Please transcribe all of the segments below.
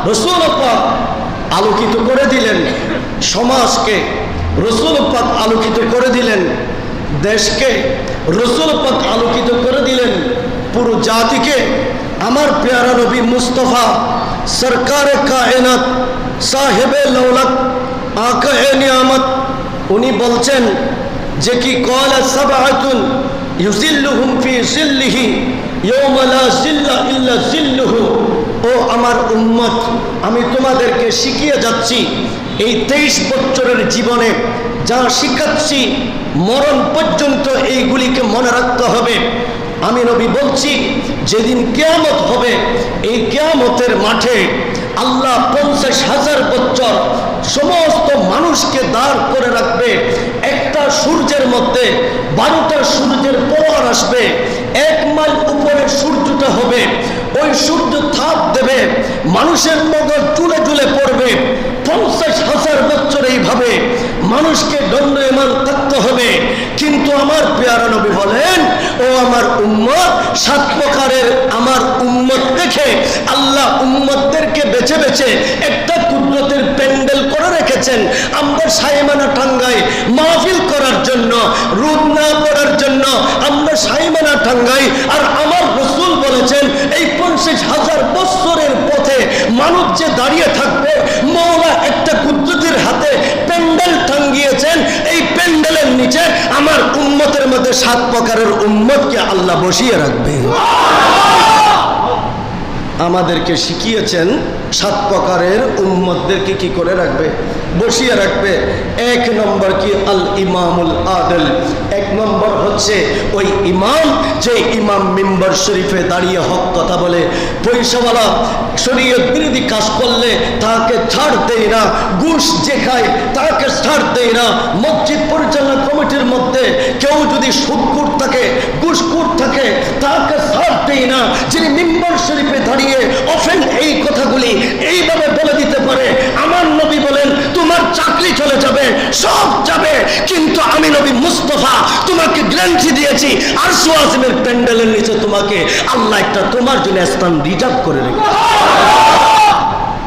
রাসূল পাক আলোকিত করে দিলেন সমাজকে, রাসূল পাক আলোকিত করে দিলেন দেশকে, রাসূল পাক আলোকিত করে দিলেন পুরো জাতিকে। আমার প্যারা নবী মুস্তাফা সরকারে কায়নাত সাহেবে লৌলত আকায়ে নিয়ামত উনি বলছেন যে কি ক্বালা সাবআতুন ইউজিল্লুহুম ফি জিল্লিহি ইয়াওমা লা জিল্লা ইল্লা জিল্লুহু। ও আমার উম্মত, আমি তোমাদেরকে শিখিয়ে যাচ্ছি এই 23 বছরের জীবনে যা শিখাচ্ছি মরণ পর্যন্ত এইগুলিকে মনে রাখতে হবে। আমি নবী বলছি যেদিন কিয়ামত হবে এই কিয়ামতের মাঠে আল্লাহ 50,000 বছর সমস্ত মানুষকে দাঁড় করে রাখবে। একটা সূর্যের মধ্যে 12টা সূর্যের প্রহর আসবে, 1 মাইল উপরে সূর্যটা হবে, ওই সূর্য তাপ দেবে, মানুষের মগজ চুলে চুলে পড়বে। 50,000 বছর এইভাবে মানুষকে দণ্ডায়মান থাকতে হবে। কিন্তু আমার প্যারা নবী বলেন, ও আমার উম্মত, 7 প্রকারের আমার উম্মত দেখে আল্লাহ উম্মতদেরকে বেছে বেছে একটা কুদরতের প্যান্ডেল করে রেখেছেন। আমরা সাইমানা টাঙ্গাই মাহফিল করার জন্য, রোদ না করার জন্য আমরা সাইমানা টাঙ্গাই। আর আমার রাসূল বলেছেন এই 50,000 বছরের পথে মানুষ যে দাঁড়িয়ে থাকবে, মওলা একটা কুদরতের হাতে প্যান্ডেল টাঙ্গিয়েছেন। এই প্যান্ডেলের নিচে আমার উম্মতের মধ্যে 7 প্রকারের উম্মতকে আল্লাহ বসিয়ে রাখবে। আমাদেরকে শিখিয়েছেন 7 প্রকারের উম্মতদেরকে কি করে রাখবে, বসিয়ে রাখবে। 1 নম্বর কি আল ইমামুল আদল। 1 নম্বর হচ্ছে ওই ইমাম যে ইমাম মিম্বর শরীফে দাঁড়িয়ে হক কথা বলে, পয়সাওয়ালা শরীয়ত বিরোধী কাজ করলে তাকে ছাড় দেয় না, ঘুষ যে খায় তাকে ছাড় দেয় না। মসজিদ পরিচালনা কমিটির মধ্যে কেউ যদি সুদখোর থাকে, ঘুষখোর থাকে, তাকে ছাড় দেয় না। যিনি মিম্বর শরীফে দাঁড়িয়ে অফেন এই কথাগুলি এইভাবে বলে দিতে পারে, আমার নবী বলেন তোমার চাকরি চলে যাবে, সব যাবে, কিন্তু আমি নবী মুস্তাফা তোমাকে গ্যারান্টি দিয়েছি আরশ আজিমের প্যান্ডেলের নিচে তোমাকে আল্লাহ একটা তোমার জন্য স্থান রিজার্ভ করে রেখেছে।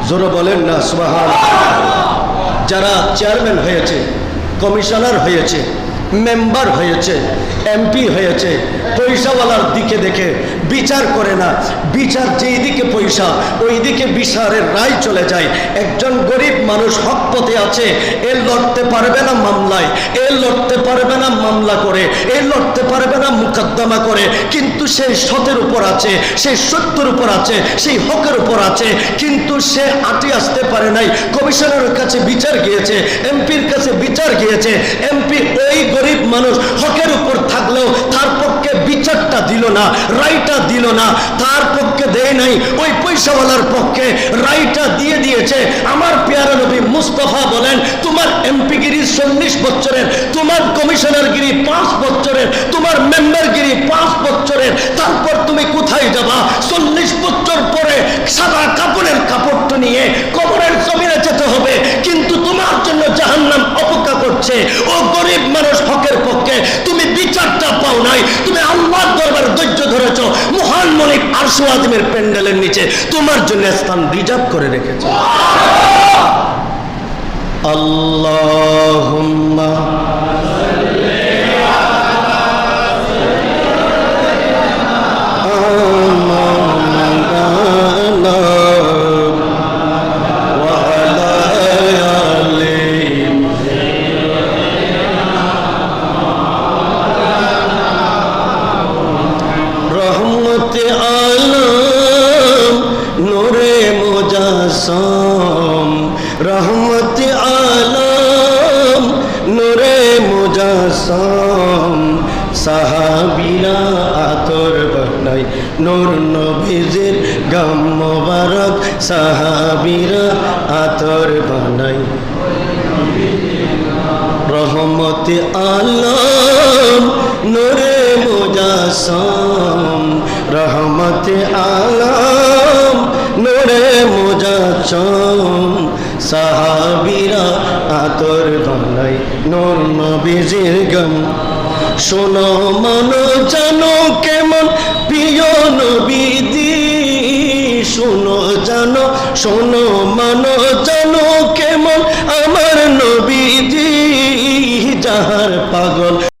জোরে বলেন না সুবহানাল্লাহ। যারা চেয়ারম্যান হয়েছে, কমিশনার হয়েছে, মেম্বার হয়েছে, এমপি হয়েছে, পয়সাওয়ালার দিকে দেখে বিচার করে না। বিচার যেই দিকে পয়সা ওই দিকে বিচারের রায় চলে যায়। একজন গরিব মানুষ হক পথে আছে, এ লড়তে পারবে না মামলায়, এ লড়তে পারবে না মামলা করে, এ লড়তে পারবে না মুকদ্দমা করে, কিন্তু সে সতের উপর আছে, সেই সত্যের উপর আছে, সেই হকের উপর আছে, কিন্তু সে আটে আসতে পারে নাই। কমিশনারের কাছে বিচার গিয়েছে, এমপির কাছে বিচার গিয়েছে, এমপি ওই গরিব মানুষ হকের উপর থাকলেও তার পক্ষে বিচারটা দিল না, রায়টা দিল না, তার পক্ষে দেয় নাই, ওই পয়সাওয়ালার পক্ষে রায়টা দিয়ে দিয়েছে। আমার প্যারা নবী মুস্তাফা বলেন তোমার এমপিগিরি 40 বছরের, তোমার কমিশনারগিরি 5 বছরের, তোমার মেম্বারগিরি 5 বছরের, তারপর তুমি কোথায় যাবা? 40 বছর পরে সাদা কাপড়ের কাপড়টা নিয়ে কবরের জমিনে যেতে হবে, কিন্তু তোমার জন্য জাহান্নাম অপেক্ষা করছে। ও গরিব মানুষ হকের পক্ষে তুমি বিচারটা পাও নাই, তুমি আল্লাহর দরবারে ধৈর্য ধরেছো, মহান মালিক আরশ আজিমের প্যান্ডেলের নিচে তোমার জন্য স্থান রিজার্ভ করে রেখেছে। আল্লাহুম্মা रहमत आलम नूरे मुजासम साहाबीरा आतर बनाई नूर नबीजिर गम मुबारक साहाबीरा आतर बनाई रहमत आलम नूरे मुजासम रहमत आलम नूरे मुजासम साहाबीरा आतर बनाई नूर नबीजिर गम शोनो मानो जानो केमन प्रिय नबीजी শোনো জানো, শোনো মানো জানো কেমন আমার নবীজি, যাহার পাগল